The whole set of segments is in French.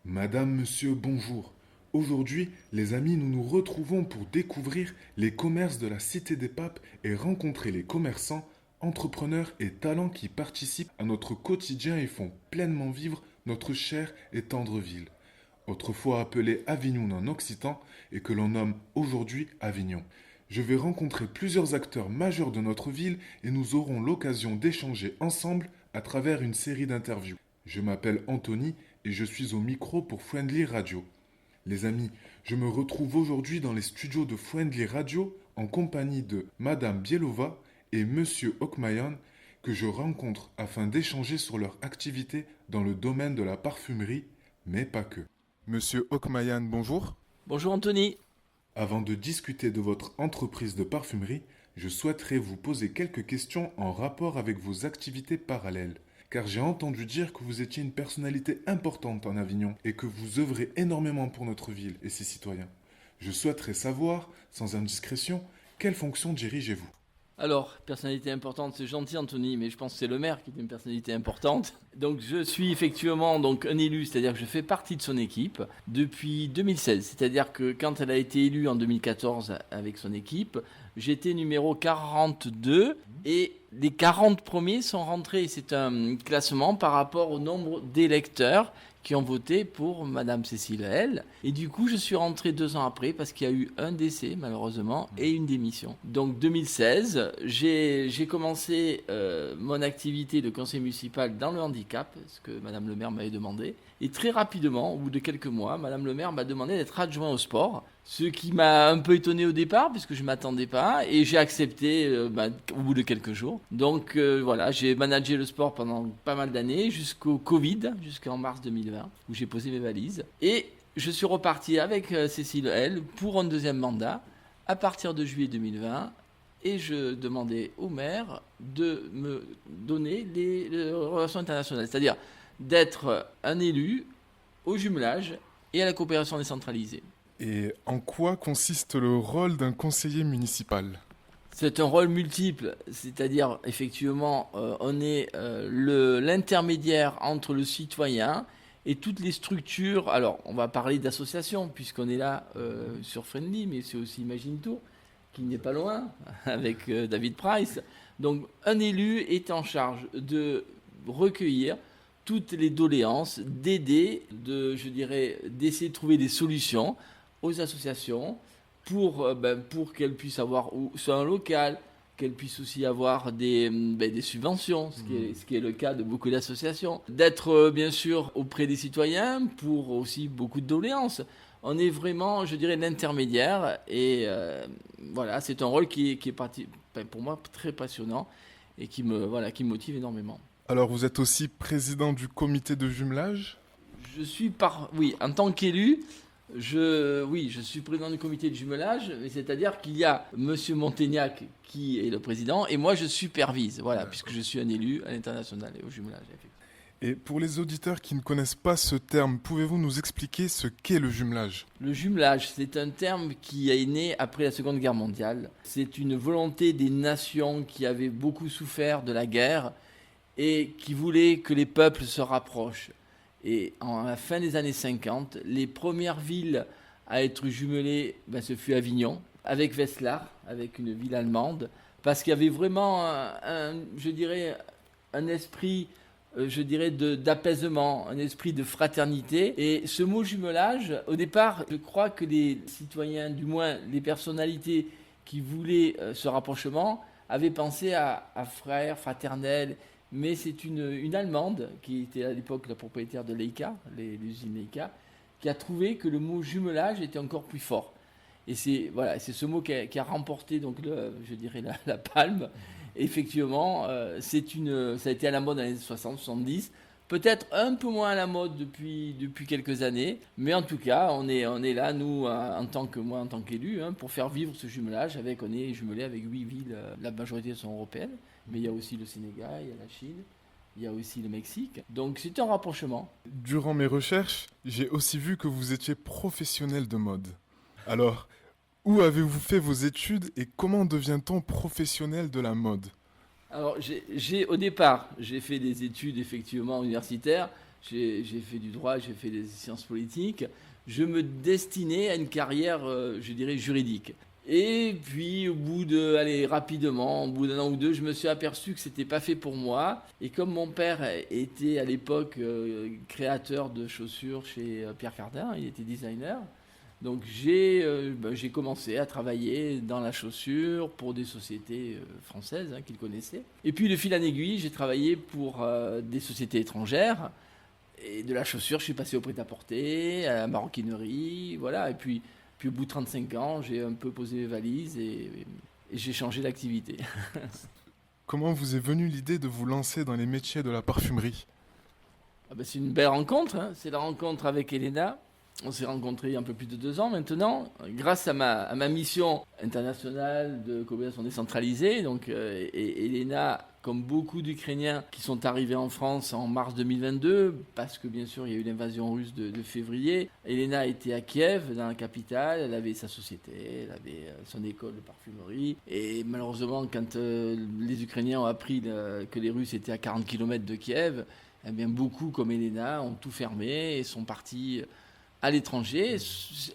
Madame, monsieur, bonjour. Aujourd'hui, les amis, nous nous retrouvons pour découvrir les commerces de la Cité des Papes et rencontrer les commerçants, entrepreneurs et talents qui participent à notre quotidien et font pleinement vivre notre chère et tendre ville, autrefois appelée Avignon en occitan et que l'on nomme aujourd'hui Avignon. Je vais rencontrer plusieurs acteurs majeurs de notre ville et nous aurons l'occasion d'échanger ensemble à travers une série d'interviews. Je m'appelle Anthony et je suis au micro pour Friendly Radio. Les amis, je me retrouve aujourd'hui dans les studios de Friendly Radio en compagnie de Madame Bielova et Monsieur Okmayan que je rencontre afin d'échanger sur leur activité dans le domaine de la parfumerie, mais pas que. Monsieur Okmayan, bonjour. Bonjour Anthony. Avant de discuter de votre entreprise de parfumerie, je souhaiterais vous poser quelques questions en rapport avec vos activités parallèles. Car j'ai entendu dire que vous étiez une personnalité importante en Avignon et que vous œuvrez énormément pour notre ville et ses citoyens. Je souhaiterais savoir, sans indiscrétion, quelle fonction dirigez-vous? Alors, personnalité importante, c'est gentil Anthony, mais je pense que c'est le maire qui est une personnalité importante. Donc je suis effectivement donc un élu, c'est-à-dire que je fais partie de son équipe depuis 2016. C'est-à-dire que quand elle a été élue en 2014 avec son équipe, j'étais numéro 42 et les 40 premiers sont rentrés. C'est un classement par rapport au nombre d'électeurs qui ont voté pour Madame Cécile L. Et du coup, je suis rentré 2 ans après parce qu'il y a eu un décès, malheureusement, et une démission. Donc 2016, j'ai commencé mon activité de conseiller municipal dans le handicap, ce que Madame le maire m'avait demandé. Et très rapidement, au bout de quelques mois, Madame le maire m'a demandé d'être adjoint au sport. Ce qui m'a un peu étonné au départ, puisque je ne m'attendais pas, et j'ai accepté au bout de quelques jours. Donc voilà, j'ai managé le sport pendant pas mal d'années, jusqu'au Covid, jusqu'en mars 2020, où j'ai posé mes valises. Et je suis reparti avec Cécile L pour un deuxième mandat, à partir de juillet 2020, et je demandais au maire de me donner les relations internationales, c'est-à-dire d'être un élu au jumelage et à la coopération décentralisée. Et en quoi consiste le rôle d'un conseiller municipal? C'est un rôle multiple, c'est-à-dire effectivement on est l'intermédiaire entre le citoyen et toutes les structures. Alors on va parler d'associations puisqu'on est là sur Friendly, mais c'est aussi Imagine Tour qui n'est pas loin avec David Price. Donc un élu est en charge de recueillir toutes les doléances, d'aider, je dirais, d'essayer de trouver des solutions aux associations pour qu'elles puissent avoir soit un local, qu'elles puissent aussi avoir des subventions, ce qui est le cas de beaucoup d'associations. D'être bien sûr auprès des citoyens pour aussi beaucoup de doléances. On est vraiment, je dirais, l'intermédiaire et voilà, c'est un rôle qui est pour moi très passionnant et qui me motive énormément. Alors vous êtes aussi président du comité de jumelage? Oui, en tant qu'élu, je suis président du comité de jumelage, c'est-à-dire qu'il y a Monsieur Montaignac qui est le président et moi je supervise, voilà, puisque je suis un élu à l'international et au jumelage. Effectivement. Et pour les auditeurs qui ne connaissent pas ce terme, pouvez-vous nous expliquer ce qu'est le jumelage? Le jumelage, c'est un terme qui est né après la Seconde Guerre mondiale. C'est une volonté des nations qui avaient beaucoup souffert de la guerre et qui voulaient que les peuples se rapprochent. Et à la fin des années 50, les premières villes à être jumelées, ce fut Avignon, avec Wetzlar, avec une ville allemande, parce qu'il y avait vraiment je dirais, un esprit, d'apaisement, un esprit de fraternité. Et ce mot jumelage, au départ, je crois que les citoyens, du moins les personnalités qui voulaient ce rapprochement, avaient pensé à frères, fraternels. Mais c'est une Allemande, qui était à l'époque la propriétaire de Leica, l'usine Leica, qui a trouvé que le mot jumelage était encore plus fort. Et c'est ce mot qui a remporté donc je dirais la palme. Et effectivement, ça a été à la mode dans les années 60-70, peut-être un peu moins à la mode depuis quelques années, mais en tout cas, on est là, nous, en tant qu'élu, pour faire vivre ce jumelage. On est jumelé avec 8 villes, la majorité sont européennes, mais il y a aussi le Sénégal, il y a la Chine, il y a aussi le Mexique. Donc c'est un rapprochement. Durant mes recherches, j'ai aussi vu que vous étiez professionnel de mode. Alors, où avez-vous fait vos études et comment devient-on professionnel de la mode? Alors, au départ, j'ai fait des études effectivement universitaires. J'ai fait du droit, j'ai fait des sciences politiques. Je me destinais à une carrière, je dirais, juridique. Et puis, rapidement, au bout d'un an ou deux, je me suis aperçu que c'était pas fait pour moi. Et comme mon père était à l'époque créateur de chaussures chez Pierre Cardin, il était designer. Donc j'ai commencé à travailler dans la chaussure pour des sociétés françaises qu'il connaissait. Et puis de fil en aiguille, j'ai travaillé pour des sociétés étrangères. Et de la chaussure, je suis passé au prêt-à-porter, à la maroquinerie, voilà. Puis au bout de 35 ans, j'ai un peu posé mes valises et j'ai changé d'activité. Comment vous est venue l'idée de vous lancer dans les métiers de la parfumerie? Ah ben, c'est une belle rencontre, hein. C'est la rencontre avec Elena. On s'est rencontrés il y a un peu plus de 2 ans maintenant, grâce à ma mission internationale de coopération décentralisée. Donc, et Elena, comme beaucoup d'Ukrainiens qui sont arrivés en France en mars 2022, parce que bien sûr il y a eu l'invasion russe de février, Elena était à Kiev, dans la capitale, elle avait sa société, elle avait son école de parfumerie. Et malheureusement, quand les Ukrainiens ont appris que les Russes étaient à 40 km de Kiev, eh bien, beaucoup comme Elena ont tout fermé et sont partis à l'étranger.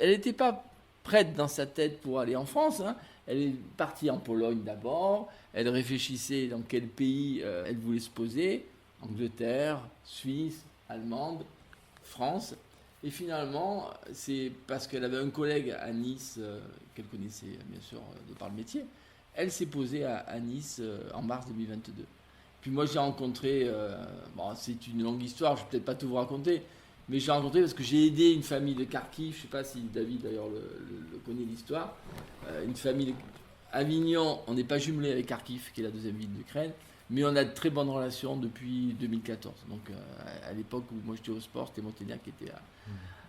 Elle n'était pas prête dans sa tête pour aller en France, hein. Elle est partie en Pologne d'abord. Elle réfléchissait dans quel pays elle voulait se poser. Angleterre, Suisse, Allemande, France. Et finalement, c'est parce qu'elle avait un collègue à Nice, qu'elle connaissait bien sûr de par le métier. Elle s'est posée à Nice en mars 2022. Puis moi, j'ai rencontré, c'est une longue histoire, je ne vais peut-être pas tout vous raconter, mais j'ai rencontré parce que j'ai aidé une famille de Kharkiv, je ne sais pas si David d'ailleurs le connaît l'histoire, une famille de Avignon, on n'est pas jumelé avec Kharkiv, qui est la deuxième ville d'Ukraine, mais on a de très bonnes relations depuis 2014. Donc à l'époque où moi j'étais au sport, c'était Monténère qui était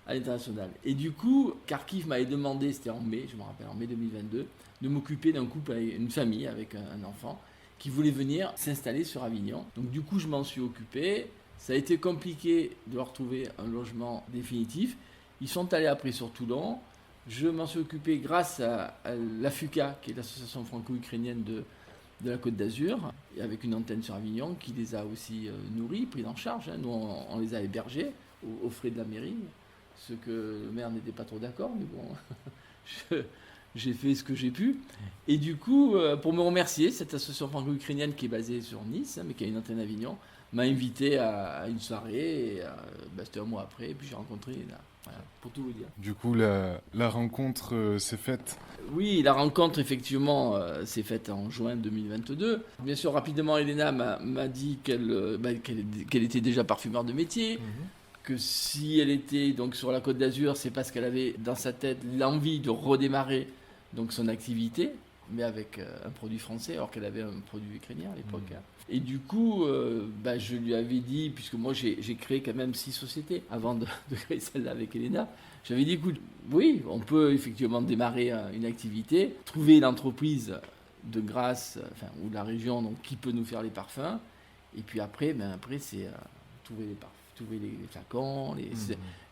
à l'international. Et du coup, Kharkiv m'avait demandé, c'était en mai, je me rappelle, en mai 2022, de m'occuper d'un couple, une famille avec un enfant, qui voulait venir s'installer sur Avignon. Donc du coup, je m'en suis occupé. Ça a été compliqué de leur trouver un logement définitif. Ils sont allés après sur Toulon. Je m'en suis occupé grâce à l'AFUCA, qui est l'association franco-ukrainienne de la Côte d'Azur, et avec une antenne sur Avignon, qui les a aussi nourris, pris en charge. Nous, on les a hébergés aux frais de la mairie, ce que le maire n'était pas trop d'accord, mais bon, j'ai fait ce que j'ai pu. Et du coup, pour me remercier, cette association franco-ukrainienne qui est basée sur Nice, mais qui a une antenne à Avignon, m'a invité à une soirée. Et, c'était un mois après, et puis j'ai rencontré Elena. Voilà, pour tout vous dire. Du coup, la rencontre s'est faite. Oui, la rencontre, effectivement, s'est faite en juin 2022. Bien sûr, rapidement, Elena m'a dit qu'elle était déjà parfumeur de métier, que si elle était donc sur la Côte d'Azur, c'est parce qu'elle avait dans sa tête l'envie de redémarrer donc son activité, mais avec un produit français, alors qu'elle avait un produit ukrainien à l'époque. Et du coup, je lui avais dit, puisque moi j'ai créé quand même 6 sociétés avant de créer celle-là avec Elena, j'avais dit, écoute, oui, on peut effectivement démarrer une activité, trouver l'entreprise de Grasse, ou de la région, donc qui peut nous faire les parfums, et puis après c'est trouver les parfums. Trouver les flacons,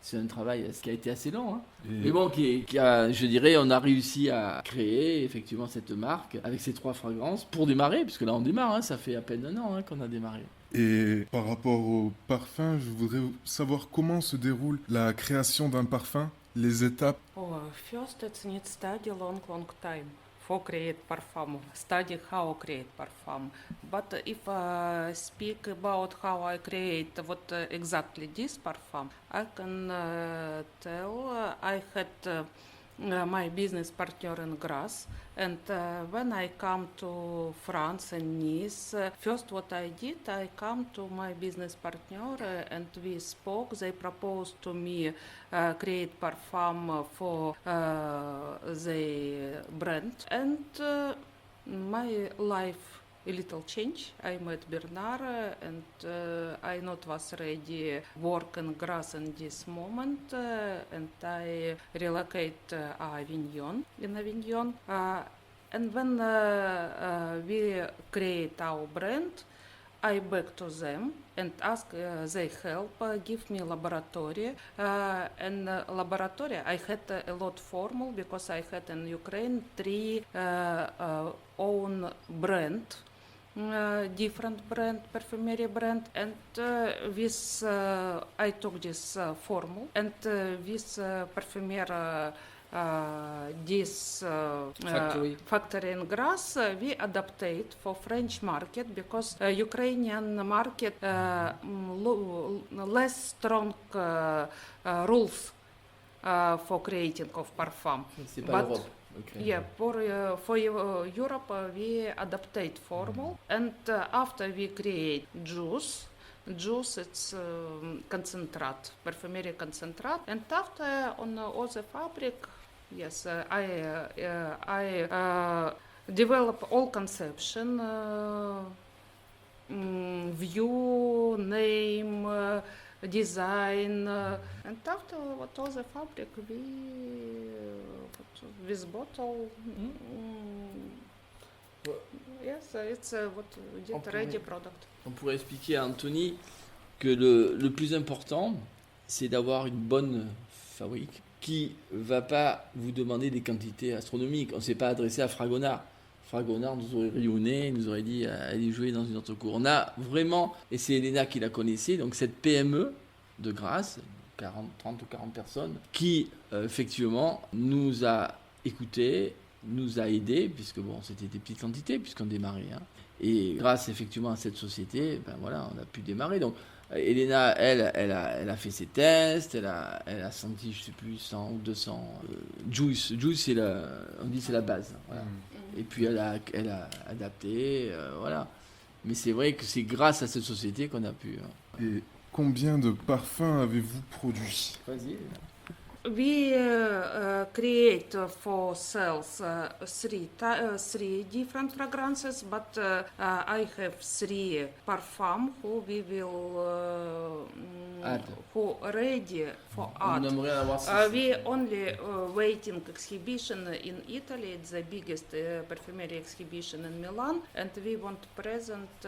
c'est un travail qui a été assez long, hein. Mais bon, je dirais, on a réussi à créer effectivement cette marque avec ces 3 fragrances pour démarrer, puisque là on démarre, hein, ça fait à peine 1 an qu'on a démarré. Et par rapport au parfum, je voudrais savoir comment se déroule la création d'un parfum, les étapes. First, it needs study long time for create parfum, study how create parfum. But if speak about how I create what exactly this parfum, I can tell I had my business partner in Grasse, and when I come to France and Nice, first what I did, I come to my business partner and we spoke. They proposed to me create parfum for the brand, and my life a little change. I met Bernard and I not was ready work in Grasse in this moment and I relocate Avignon. And when we create our brand, I back to them and ask they help, give me laboratory. And laboratory I had a lot formal because I had in Ukraine 3 own brand different brand, perfumery brand, and with I took this formula, and with perfumery this factory in Grasse, we adapted for French market because Ukrainian market less strong rules for creating of parfum. C'est pas But l'Europe. Okay. yeah, for Europe we adapted formula, and after we create juice. Juice, it's concentrate, perfumery concentrate, and after on other fabric, yes, I develop all conception, view, name, design, and after what other fabric we with bottle. Yes, it's what we get ready product. On pourrait expliquer à Anthony que le plus important, c'est d'avoir une bonne fabrique qui ne va pas vous demander des quantités astronomiques. On ne s'est pas adressé à Fragonard. Fragonard nous aurait ri au nez, nous aurait dit allez jouer dans une autre cour. On a vraiment, et c'est Elena qui la connaissait, donc cette PME de Grasse, 30 ou 40 personnes, qui effectivement nous a écoutés, nous a aidés, puisque bon, c'était des petites quantités, puisqu'on démarrait. Hein. Et grâce effectivement à cette société, ben voilà, on a pu démarrer. Donc Elena, elle a fait ses tests, elle a senti, je sais plus, 100 ou 200 juice, c'est on dit c'est la base. Voilà. Et puis elle a adapté, voilà. Mais c'est vrai que c'est grâce à cette société qu'on a pu. Et combien de parfums avez-vous produit? Vas-y. We create for sales three different fragrances, but I have three parfum who we will who ready for On art. aimerait en avoir 6. We only waiting exhibition in Italy. It's the biggest perfumery exhibition in Milan, and we want to present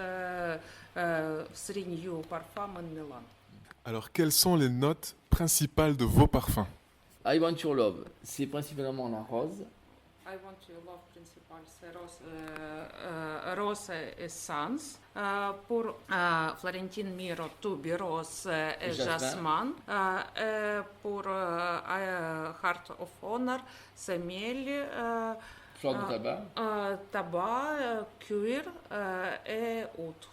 three new parfum in Milan. Alors, quelles sont les notes principales de vos parfums? I Want Your Love, c'est principalement la rose. I want your love principal, c'est rose essence. Pour Florentine Miro, tuberose et jasmin. Pour Heart of Honor, c'est miel, Fleur de tabac. tabac, cuir et autres.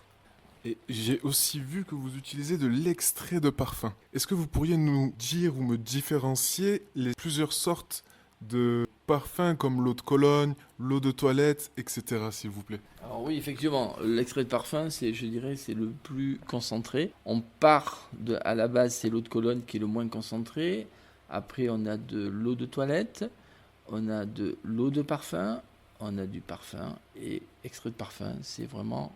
Et j'ai aussi vu que vous utilisez de l'extrait de parfum. Est-ce que vous pourriez nous dire ou me différencier les plusieurs sortes de parfums comme l'eau de Cologne, l'eau de toilette, etc. s'il vous plaît? Alors oui, effectivement, l'extrait de parfum, je dirais, c'est le plus concentré. On part à la base, c'est l'eau de Cologne qui est le moins concentré. Après, on a de l'eau de toilette, on a de l'eau de parfum, on a du parfum. Et extrait de parfum, c'est vraiment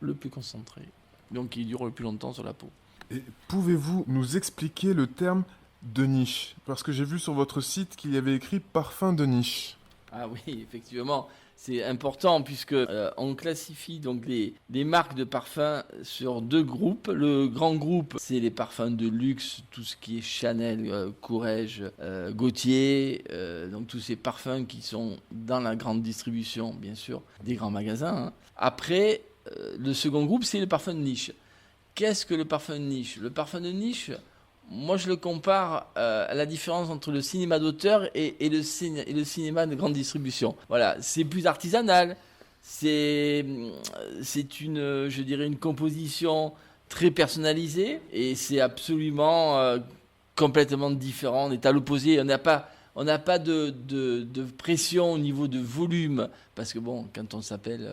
le plus concentré, donc il dure le plus longtemps sur la peau. Et pouvez-vous nous expliquer le terme de niche? Parce que j'ai vu sur votre site qu'il y avait écrit parfum de niche. Ah oui, effectivement, c'est important puisque on classifie donc les marques de parfums sur deux groupes. Le grand groupe, c'est les parfums de luxe, tout ce qui est Chanel, Courrèges, Gaultier, donc tous ces parfums qui sont dans la grande distribution, bien sûr, des grands magasins. Hein. Après, le second groupe, c'est le parfum de niche. Qu'est-ce que le parfum de niche? Le parfum de niche, moi je le compare à la différence entre le cinéma d'auteur et le cinéma de grande distribution. Voilà, c'est plus artisanal, c'est une, je dirais, une composition très personnalisée et c'est absolument complètement différent. On est à l'opposé, on n'a pas de pression au niveau de volume, parce que bon, quand on s'appelle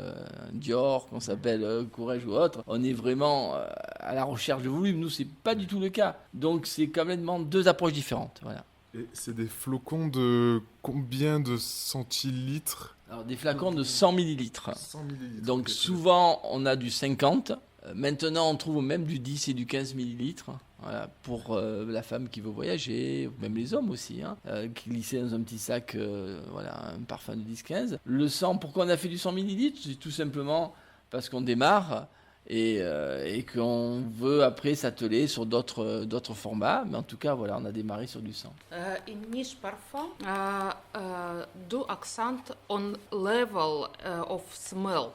Dior, qu'on s'appelle Courrèges ou autre, on est vraiment à la recherche de volume. Nous, c'est pas du tout le cas. Donc, c'est complètement deux approches différentes. Voilà. Et c'est des flocons de combien de centilitres? Alors, des flacons de 100 millilitres. 100 millilitres. Donc, okay, souvent, on a du 50. Maintenant, on trouve même du 10 et du 15 millilitres. Voilà, pour la femme qui veut voyager, ou même les hommes aussi, hein, qui glissaient dans un petit sac voilà, un parfum de 10-15. Le 100, pourquoi on a fait du 100 millilitres? C'est tout simplement parce qu'on démarre et qu'on veut après s'atteler sur d'autres formats. Mais en tout cas, voilà, on a démarré sur du 100. In niche parfum, do accent on level of smell.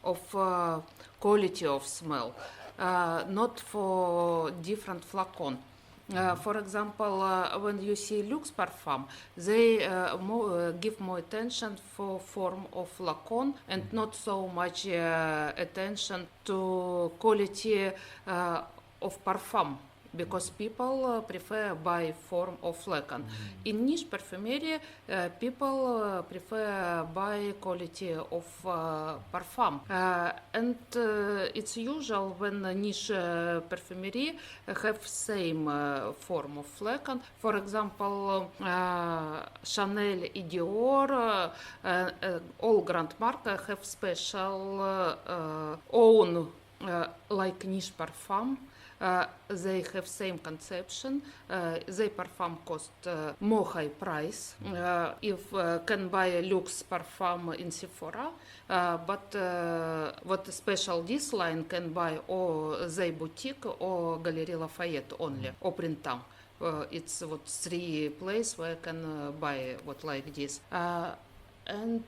of quality of smell, not for different flacon. For example, when you see Lux Parfum, they give more attention for form of flacon and not so much attention to quality of parfum. Because people prefer by form of flacon. In niche perfumery, people prefer by quality of parfum. And it's usual when niche perfumery have same form of flacon. For example, Chanel et Dior, all grand marques have special own like niche parfum. They have same conception. They parfum cost more high price. If can buy Lux parfum in Sephora, but what special this line can buy or they boutique or Galerie Lafayette only or Printemps. It's what 3 place where I can buy what like this. And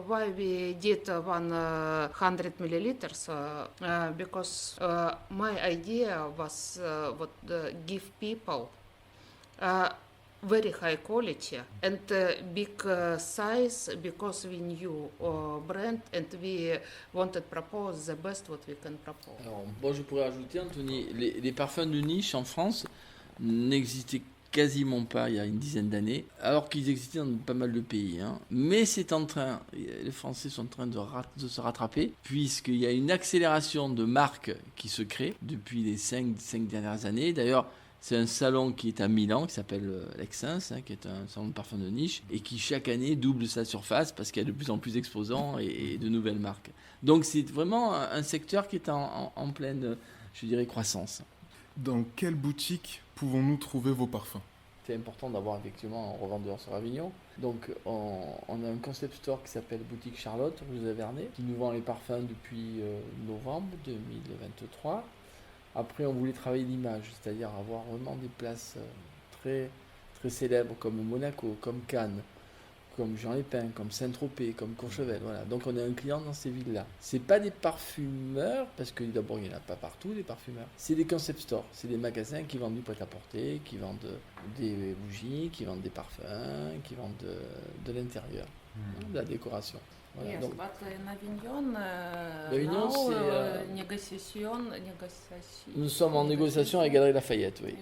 why we did 100 milliliters? Because my idea was give people very high quality and big size because we knew brand and we wanted propose the best what we can propose. Alors, moi je pourrais ajouter, Anthony, les parfums de niche en France n'existaient quasiment pas il y a une dizaine d'années, alors qu'ils existaient dans pas mal de pays. Mais c'est en train, les Français sont en train de se rattraper, puisqu'il y a une accélération de marques qui se crée depuis les 5 dernières années. D'ailleurs, c'est un salon qui est à Milan, qui s'appelle l'Exsens, qui est un salon de parfums de niche, et qui chaque année double sa surface, parce qu'il y a de plus en plus d'exposants et de nouvelles marques. Donc c'est vraiment un secteur qui est en pleine, je dirais, croissance. Dans quelle boutique pouvons-nous trouver vos parfums? C'est important d'avoir effectivement un revendeur sur Avignon. Donc on a un concept store qui s'appelle Boutique Charlotte, rue de Vernay, qui nous vend les parfums depuis novembre 2023. Après, on voulait travailler l'image, c'est-à-dire avoir vraiment des places très, très célèbres comme Monaco, comme Cannes, comme Jean-Lépin, comme Saint-Tropez, comme Courchevel. Voilà. Donc on a un client dans ces villes-là. C'est pas des parfumeurs, parce que d'abord il n'y en a pas partout des parfumeurs. C'est des concept stores, c'est des magasins qui vendent du prêt-à-porter, qui vendent des bougies, qui vendent des parfums, qui vendent de l'intérieur, de la décoration. Voilà. Yes, Donc, but in Avignon, Avignon, now, c'est, négociation. nous sommes en négociation avec Galerie Lafayette, oui.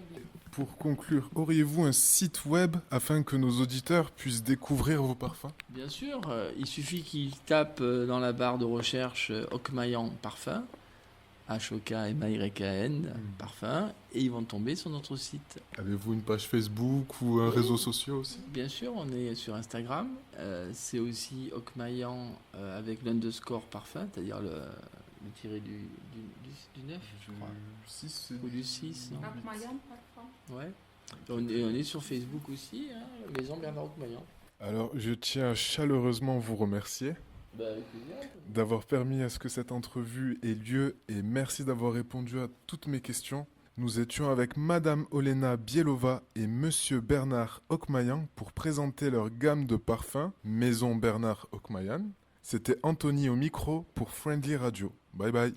Pour conclure, auriez-vous un site web afin que nos auditeurs puissent découvrir vos parfums? Bien sûr, il suffit qu'ils tapent dans la barre de recherche Okmayan Parfum, H-O-K-M-A-Y-A-N, Parfum, et ils vont tomber sur notre site. Avez-vous une page Facebook ou un réseau social aussi? Bien sûr, on est sur Instagram. C'est aussi Okmayan avec l'underscore parfum, c'est-à-dire le tiré du 9, je crois. 6 Ou du 6, non? Okmayan parfum. Ouais. On est sur Facebook aussi, Maison Bernard Okmayan. Alors, je tiens à chaleureusement vous remercier Avec plaisir. d'avoir permis à ce que cette entrevue ait lieu et merci d'avoir répondu à toutes mes questions. Nous étions avec Madame Olena Bielova et Monsieur Bernard Okmayan pour présenter leur gamme de parfums Maison Bernard Okmayan. C'était Anthony au micro pour Friendly Radio. Bye bye.